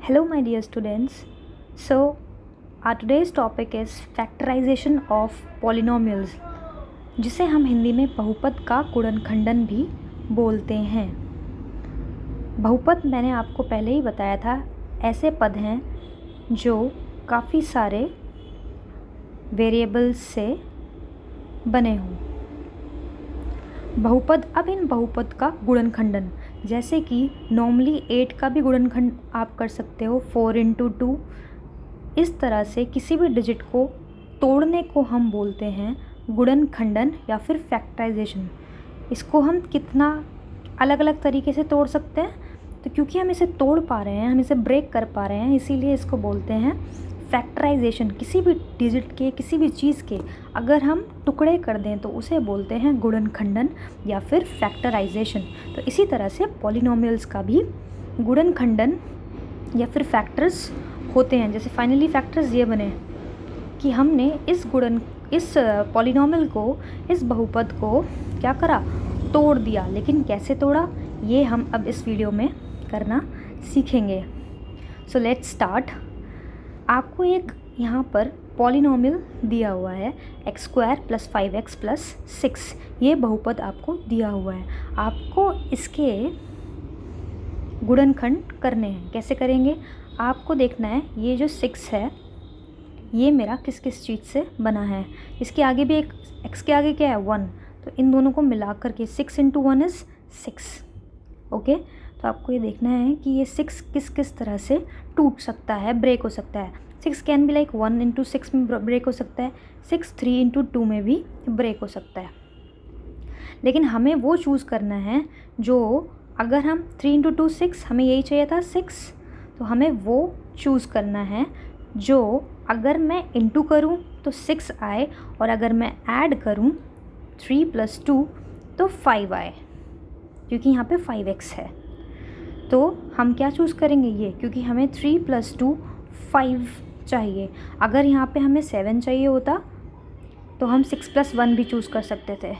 Hello, my dear students. So, our today's topic is factorization of polynomials, जिसे हम हिंदी में बहुपद का गुणनखंडन भी बोलते हैं। बहुपद मैंने आपको पहले ही बताया था, ऐसे पद हैं जो काफ़ी सारे वेरिएबल्स से बने हों। बहुपद, अब इन बहुपद का गुणनखंडन, जैसे कि नॉर्मली 8 का भी गुणनखंड आप कर सकते हो 4 इंटू 2। इस तरह से किसी भी डिजिट को तोड़ने को हम बोलते हैं गुणनखंडन या फिर फैक्टराइजेशन। इसको हम कितना अलग अलग तरीके से तोड़ सकते हैं, तो क्योंकि हम इसे तोड़ पा रहे हैं, हम इसे ब्रेक कर पा रहे हैं, इसीलिए इसको बोलते हैं फैक्टराइजेशन। किसी भी डिजिट के, किसी भी चीज़ के अगर हम टुकड़े कर दें तो उसे बोलते हैं गुणनखंडन या फिर फैक्टराइजेशन। तो इसी तरह से पॉलिनोमियल्स का भी गुणनखंडन या फिर फैक्टर्स होते हैं। जैसे फाइनली फैक्टर्स ये बने कि हमने इस पॉलिनोमियल को, इस बहुपद को क्या करा, तोड़ दिया। लेकिन कैसे तोड़ा, ये हम अब इस वीडियो में करना सीखेंगे। So let's start. आपको एक यहाँ पर पॉलिनोमियल दिया हुआ है x² + 5x + 6। ये बहुपद आपको दिया हुआ है। आपको इसके गुणनखंड करने हैं। कैसे करेंगे, आपको देखना है ये जो 6 है ये मेरा किस किस चीज़ से बना है। इसके आगे भी एक, x के आगे क्या है 1, तो इन दोनों को मिला करके 6 × 1 = 6। ओके, तो आपको ये देखना है कि ये 6 किस किस तरह से टूट सकता है, ब्रेक हो सकता है। 6 कैन बी लाइक 1 × 6 में ब्रेक हो सकता है, 6 3 × 2 में भी ब्रेक हो सकता है। लेकिन हमें वो चूज़ करना है जो, अगर हम 3 × 2 6, हमें यही चाहिए था 6, तो हमें वो चूज़ करना है जो अगर मैं इंटू करूँ तो 6 आए, और अगर मैं ऐड करूँ 3 + 2 तो 5 आए, क्योंकि यहाँ पे 5x है। तो हम क्या चूज़ करेंगे, ये, क्योंकि हमें 3 + 2 5 चाहिए। अगर यहाँ पे हमें 7 चाहिए होता तो हम 6 + 1 भी चूज़ कर सकते थे।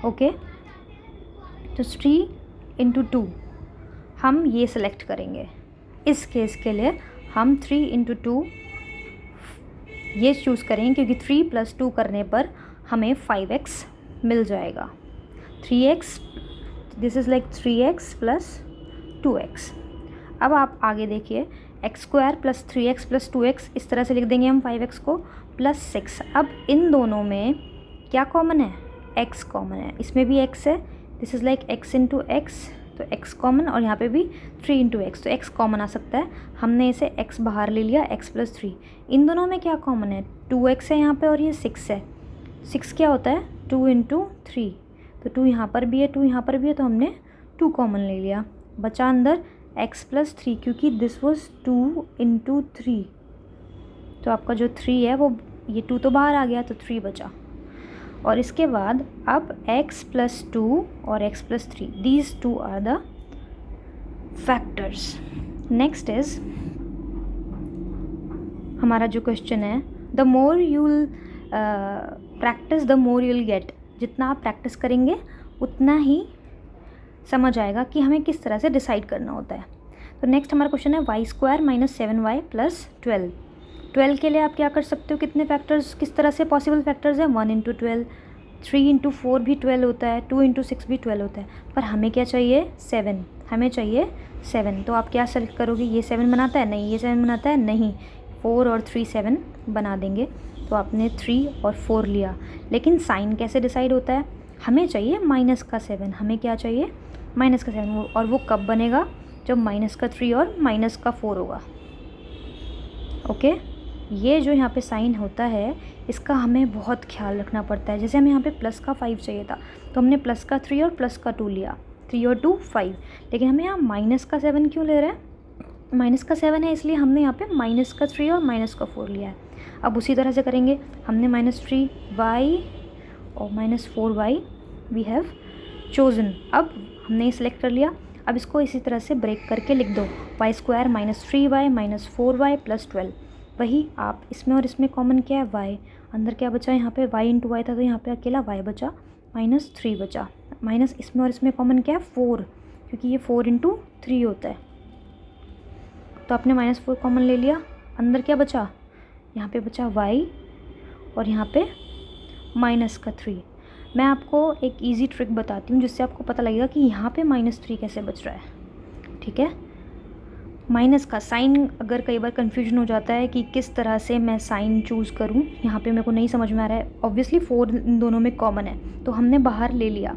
ओके, तो 3 × 2 हम ये सेलेक्ट करेंगे। इस केस के लिए हम 3 × 2 ये चूज़ करेंगे, क्योंकि 3 + 2 करने पर हमें 5x मिल जाएगा। 3x, this is like 3x + 2x। अब आप आगे देखिए, x² + 3x + 2x, इस तरह से लिख देंगे हम 5x को, +6। अब इन दोनों में क्या कॉमन है, x कॉमन है। इसमें भी x है, this is like x × x, तो x कॉमन, और यहाँ पे भी 3 × x, तो x कॉमन आ सकता है। हमने इसे x बाहर ले लिया, x + 3। इन दोनों में क्या कॉमन है, 2x है यहाँ पे, और ये 6 है। 6 क्या होता है, 2 × 3, तो 2 यहाँ पर भी है, 2 यहाँ पर भी है, तो हमने 2 कॉमन ले लिया। बचा अंदर x + 3, क्योंकि दिस वाज 2 × 3, तो आपका जो 3 है वो, ये 2 तो बाहर आ गया, तो 3 बचा। और इसके बाद अब x + 2 और x + 3, these 2 are the factors. Next is हमारा जो क्वेश्चन है, the more you will practice the more you will get. जितना आप प्रैक्टिस करेंगे उतना ही समझ आएगा कि हमें किस तरह से डिसाइड करना होता है। तो नेक्स्ट हमारा क्वेश्चन है y² - 7y + 12। 12 के लिए आप क्या कर सकते हो, कितने फैक्टर्स, किस तरह से पॉसिबल फैक्टर्स हैं, 1 × 12, 3 × 4 भी 12 होता है, 2 × 6 भी 12 होता है। पर हमें क्या चाहिए, 7, हमें चाहिए 7। तो आप क्या सेलेक्ट करोगे, ये 7 बनाता है, नहीं, ये 7 बनाता है, नहीं, 4 और 3 7 बना देंगे। तो आपने 3 और 4 लिया। लेकिन साइन कैसे डिसाइड होता है, हमें चाहिए -7, हमें क्या चाहिए, -7, और वो कब बनेगा, जब -3 और -4 होगा। ओके, ये जो यहाँ पे साइन होता है इसका हमें बहुत ख्याल रखना पड़ता है। जैसे हमें यहाँ पे +5 चाहिए था, तो हमने +3 और +2 लिया, 3 और 2 5। लेकिन हमें यहाँ -7 क्यों ले रहे हैं, -7 है इसलिए हमने यहाँ पे -3 और -4 लिया है। अब उसी तरह से करेंगे, हमने -3y और -4y वी हैव चोज़न। अब हमने ये सिलेक्ट कर लिया। अब इसको इसी तरह से ब्रेक करके लिख दो, y² - 3y - 4y + 12। वही आप इसमें और इसमें कॉमन क्या है, y, अंदर क्या बचा, यहाँ पे y × y था, तो यहाँ पे अकेला y बचा, -3 बचा। माइनस इसमें और इसमें कॉमन क्या है, 4, क्योंकि ये 4 × 3 होता है। तो आपने -4 कॉमन ले लिया, अंदर क्या बचा, यहाँ पे बचा y और यहाँ पे -3। मैं आपको एक इजी ट्रिक बताती हूँ जिससे आपको पता लगेगा कि यहाँ पे -3 कैसे बच रहा है। ठीक है, माइनस का साइन अगर कई बार कन्फ्यूजन हो जाता है कि किस तरह से मैं साइन चूज़ करूँ, यहाँ पे मेरे को नहीं समझ में आ रहा है। ऑब्वियसली 4 इन दोनों में कॉमन है तो हमने बाहर ले लिया,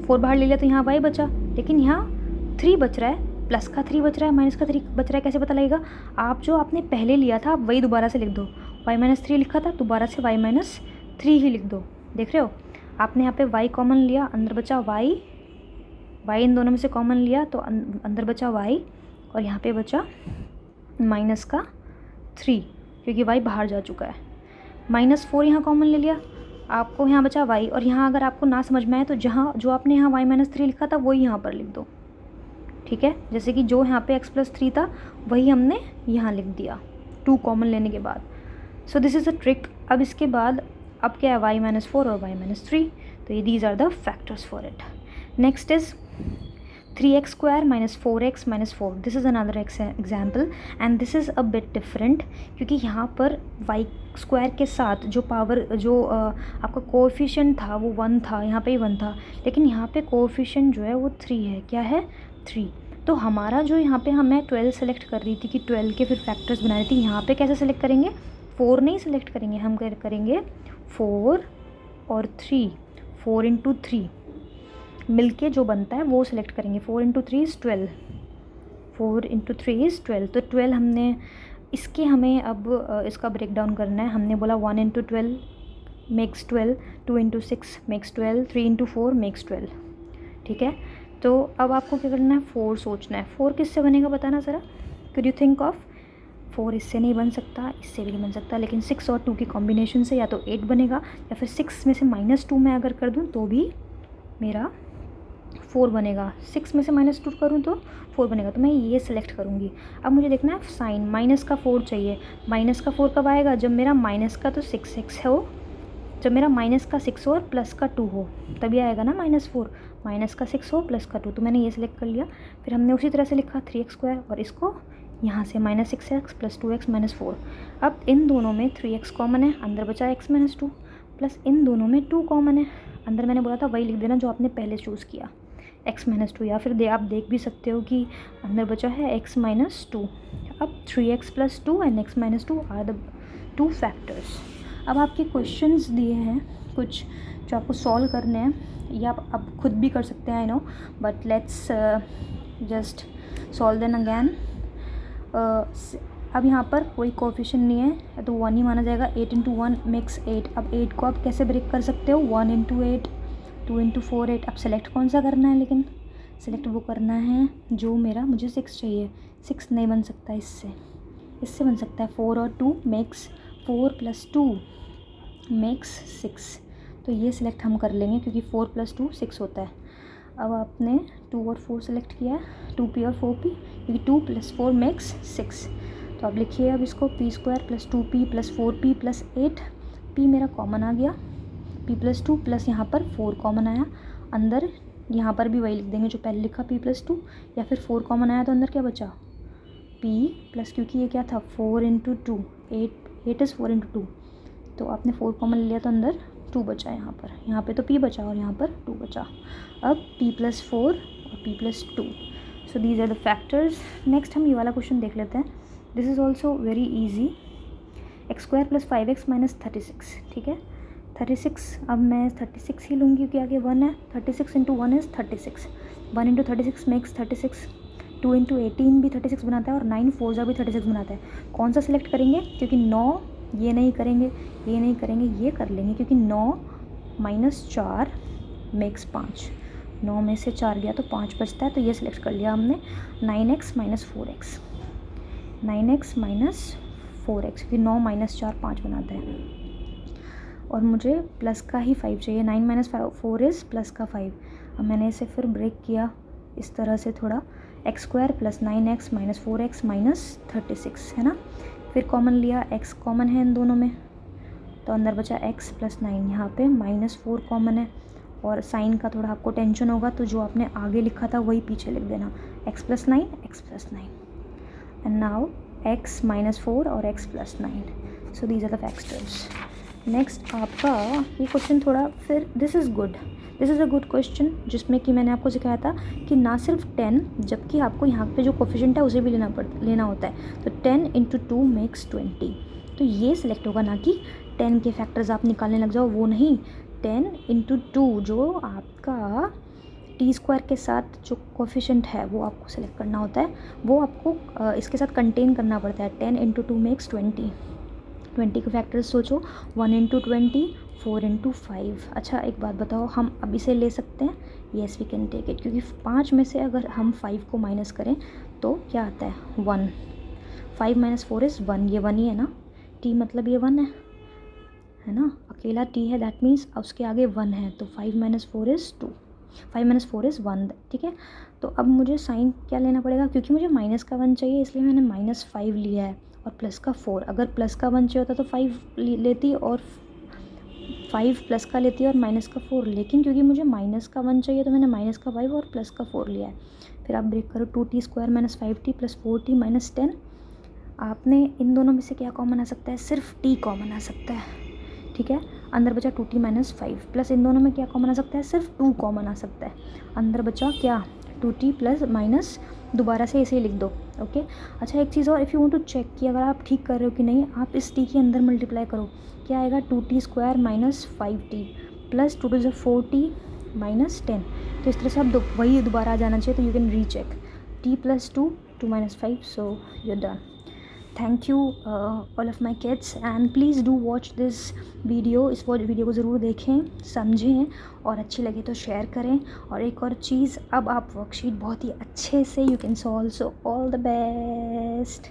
4 बाहर ले लिया तो यहाँ y बचा, लेकिन यहाँ 3 बच रहा है, प्लस का 3 बच रहा है, माइनस का 3 बच रहा है। कैसे पता लगेगा, आप जो आपने पहले लिया था आप वही दोबारा से लिख दो, y-3 लिखा था दोबारा से y-3 ही लिख दो। देख रहे हो, आपने यहाँ पे y कॉमन लिया, अंदर बचा y इन दोनों में से कॉमन लिया तो अंदर बचा y और यहाँ पे बचा -3 क्योंकि y बाहर जा चुका है। -4 यहाँ कॉमन ले लिया, आपको यहाँ बचा y और यहाँ अगर आपको ना समझ में आए तो जहाँ जो आपने यहाँ y-3 लिखा था वही यहाँ पर लिख दो। ठीक है, जैसे कि जो यहाँ पे x+3 था वही हमने यहाँ लिख दिया 2 कॉमन लेने के बाद। So this is a trick. अब इसके बाद अब क्या है, y-4 और y-3, तो ये these are the factors for it. Next is 3x² - 4x - 4। This is another example and this is a bit different क्योंकि यहाँ पर y² के साथ जो पावर जो आपका कोएफिशिएंट था वो 1 था, यहाँ पे ही 1 था, लेकिन यहाँ पे कोएफिशिएंट जो है वो 3 है। क्या है, 3। तो हमारा जो यहाँ पे मैं 12 सेलेक्ट कर रही थी कि 12 के फिर फैक्टर्स बना रही थी, यहाँ पे कैसे सेलेक्ट करेंगे, 4 नहीं सेलेक्ट करेंगे, हम करेंगे 4 और 3, 4 × 3 मिलके जो बनता है वो सिलेक्ट करेंगे। 4 × 3 इज़ 12, 4 × 3 इज़ 12। तो 12 हमने इसके हमें अब इसका ब्रेक डाउन करना है। हमने बोला 1 × 12 मेक्स 12, 2 × 6 मेक्स 12, 3 × 4 मेक्स 12। ठीक है, तो अब आपको क्या करना है, 4 सोचना है। 4 किससे बनेगा बताना ज़रा, कुड यू थिंक ऑफ। 4 इससे नहीं बन सकता, इससे भी नहीं बन सकता, लेकिन 6 और 2 की कॉम्बिनेशन से या तो 8 बनेगा या फिर 6 में से -2 मैं अगर कर दूँ तो भी मेरा 4 बनेगा। 6 में से -2 करूँ तो 4 बनेगा, तो मैं ये सिलेक्ट करूँगी। अब मुझे देखना है साइन, माइनस का 4 चाहिए। माइनस का 4 कब आएगा, जब मेरा माइनस का तो 6x हो, जब मेरा माइनस का 6 और प्लस का 2 हो तभी आएगा ना -4। माइनस का 6 हो प्लस का 2, तो मैंने ये सिलेक्ट कर लिया। फिर हमने उसी तरह से लिखा 3x² और इसको यहाँ से -6x + 2x - 4। अब इन दोनों में 3x कॉमन है, अंदर बचा x - 2, प्लस इन दोनों में 2 कॉमन है, अंदर मैंने बोला था वही लिख देना जो आपने पहले चूज़ किया, x - 2, या फिर आप देख भी सकते हो कि अंदर बचा है x - 2। अब 3x + 2 and x - 2 are the 2 factors. अब आपके क्वेश्चंस दिए हैं कुछ जो आपको सॉल्व करने हैं, या आप खुद भी कर सकते हैं, I know, but let's just solve them again. अब यहाँ पर कोई कोएफिशिएंट नहीं है तो 1 ही माना जाएगा। 8 × 1 मेक्स 8। अब 8 को आप कैसे ब्रेक कर सकते हो, 1 × 8, 2 × 4 8। अब सेलेक्ट कौन सा करना है, लेकिन सेलेक्ट वो करना है जो मेरा, मुझे 6 चाहिए। 6 नहीं बन सकता, इससे बन सकता है 4 और 2 मेक्स 4 + 2 मेक्स 6। तो ये सिलेक्ट हम कर लेंगे क्योंकि 4 + 2 6 होता है। अब आपने 2 और 4 सेलेक्ट किया है, 2p और 4p, क्योंकि 2 + 4 मेक्स 6। तो अब लिखिए अब इसको p² + 2p + 4p + 8। p मेरा कॉमन आ गया, p + 2 प्लस यहाँ पर 4 कॉमन आया, अंदर यहाँ पर भी वही लिख देंगे जो पहले लिखा p + 2, या फिर 4 कॉमन आया तो अंदर क्या बचा, p प्लस, क्योंकि ये क्या था 4 × 2, 8 इज़ 4 × 2, तो आपने 4 कॉमन लिया तो अंदर 2 बचा। यहाँ पे तो p बचा और यहाँ पर 2 बचा। अब p + 4 और p + 2, so these are the factors. Next हम ये वाला क्वेश्चन देख लेते हैं। This is also very easy. x² + 5x - 36। ठीक है, 36, अब मैं 36 ही लूँगी क्योंकि आगे 1 है। 36 × 1 इज़ 36, 1 × 36 मेक्स 36, 2 × 18 भी 36 बनाता है और 9 4 जा भी 36 बनाता है। कौन सा सिलेक्ट करेंगे, क्योंकि 9 ये नहीं करेंगे, ये नहीं करेंगे, ये कर लेंगे, क्योंकि 9 - 4 मेक्स 5। 9 में से 4 गया तो 5 बचता है, तो ये सिलेक्ट कर लिया हमने। 9x - 4x, 9x - 4x, क्योंकि 9 - 4 5 बनाता है, और मुझे प्लस का ही 5 चाहिए। 9 - 4 इज़ प्लस का 5। अब मैंने इसे फिर ब्रेक किया इस तरह से थोड़ा, x² + 9x - 4x - 36 है ना। फिर कॉमन लिया, x कॉमन है इन दोनों में, तो अंदर बचा x + 9। यहाँ पे -4 कॉमन है, और साइन का थोड़ा आपको टेंशन होगा तो जो आपने आगे लिखा था वही पीछे लिख देना, x + 9, x + 9। and now x minus 4 और x plus 9. So these are the factors. Next आपका ये क्वेश्चन थोड़ा फिर this is a good question, जिसमें कि मैंने आपको सिखाया था कि ना सिर्फ 10, जबकि आपको यहाँ पे जो कोफिशिएंट है उसे भी लेना होता है. तो 10 × 2 मेक्स 20. तो ये सिलेक्ट होगा, ना कि 10 के फैक्टर्स आप निकालने लग जाओ, वो नहीं. 10 × 2 जो आपका t² के साथ जो कोफिशिएंट है वो आपको सेलेक्ट करना होता है, वो आपको इसके साथ कंटेन करना पड़ता है. 10 × 2 मेक्स 20. 20 के फैक्टर्स सोचो, 1 × 20, 4 × 5. अच्छा एक बात बताओ, हम अब इसे ले सकते हैं? Yes we can take it, क्योंकि 5 में से अगर हम 5 को माइनस करें तो क्या आता है? 1. 5 - 4 इज़ 1. ये 1 ही है ना, t मतलब ये 1 है ना, अकेला t है, दैट मीन्स उसके आगे 1 है. तो 5 - 4 इज़ 2. 5 - 4 इज़ 1. ठीक है, तो अब मुझे साइन क्या लेना पड़ेगा? क्योंकि मुझे माइनस का 1 चाहिए, इसलिए मैंने -5 लिया है और प्लस का 4. अगर प्लस का 1 चाहिए होता तो 5 लेती और 5 प्लस का लेती और माइनस का 4. लेकिन क्योंकि मुझे माइनस का 1 चाहिए तो मैंने माइनस का 5 और प्लस का 4 लिया है. फिर आप ब्रेक करो, 2t² - 5t + 4t - 10. आपने इन दोनों में से क्या कॉमन आ सकता है? सिर्फ t कॉमन आ सकता है. ठीक है, अंदर बचा 2t - 5 प्लस इन दोनों में क्या कॉमन आ सकता है? सिर्फ 2 कॉमन आ सकता है. अंदर बचा क्या? 2t + माइनस दोबारा से इसे लिख दो. ओके. अच्छा एक चीज़ और, if you want to check कि अगर आप ठीक कर रहे हो कि नहीं, आप इस t के अंदर मल्टीप्लाई करो. क्या आएगा? 2t² - 5t + 2 × 4t - 10. तो इस तरह से आप वही दोबारा आ जाना चाहिए, तो you can recheck. t + 2, 2 - 5, so you done. Thank you all of my kids, and please do watch this video. इस वीडियो को ज़रूर देखें, समझें, और अच्छी लगे तो शेयर करें. और एक और चीज़, अब आप वर्कशीट बहुत ही अच्छे से you can solve. So all the best.